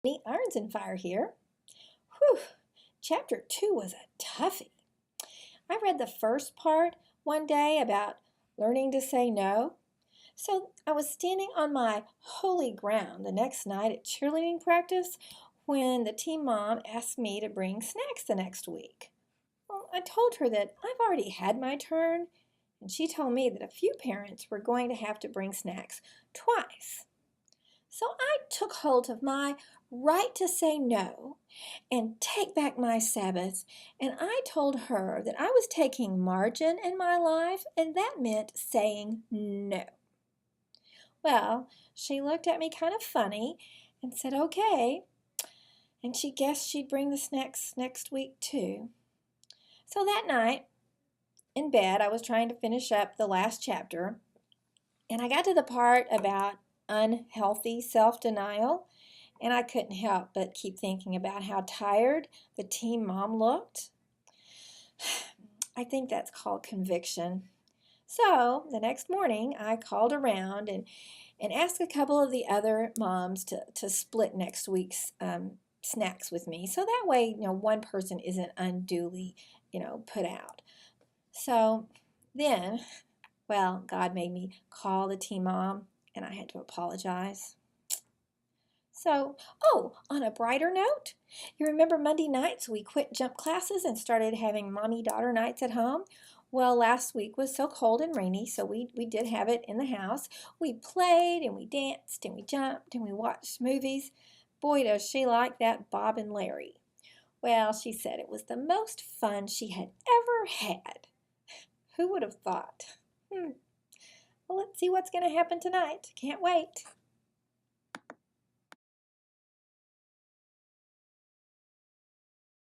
Minnie, IronsinFire here. Whew, chapter 2 was a toughie. I read the first part one day about learning to say no. So I was standing on my holy ground the next night at cheerleading practice when the team mom asked me to bring snacks the next week. Well, I told her that I've already had my turn, and she told me that a few parents were going to have to bring snacks twice. So I took hold of my right to say no and take back my Sabbath, and I told her that I was taking margin in my life, and that meant saying no. Well, she looked at me kind of funny and said, okay, and she guessed she'd bring the snacks next week too. So that night, in bed, I was trying to finish up the last chapter, and I got to the part about unhealthy self-denial, and I couldn't help but keep thinking about how tired the teen mom looked. I think that's called conviction. So the next morning, I called around and asked a couple of the other moms to split next week's snacks with me. So that way, one person isn't unduly, put out. So then, well, God made me call the teen mom, and I had to apologize. So, on a brighter note, you remember Monday nights we quit jump classes and started having mommy-daughter nights at home? Well, last week was so cold and rainy, so we did have it in the house. We played and we danced and we jumped and we watched movies. Boy, does she like that Bob and Larry. Well, she said it was the most fun she had ever had. Who would have thought? Well, let's see what's going to happen tonight. Can't wait.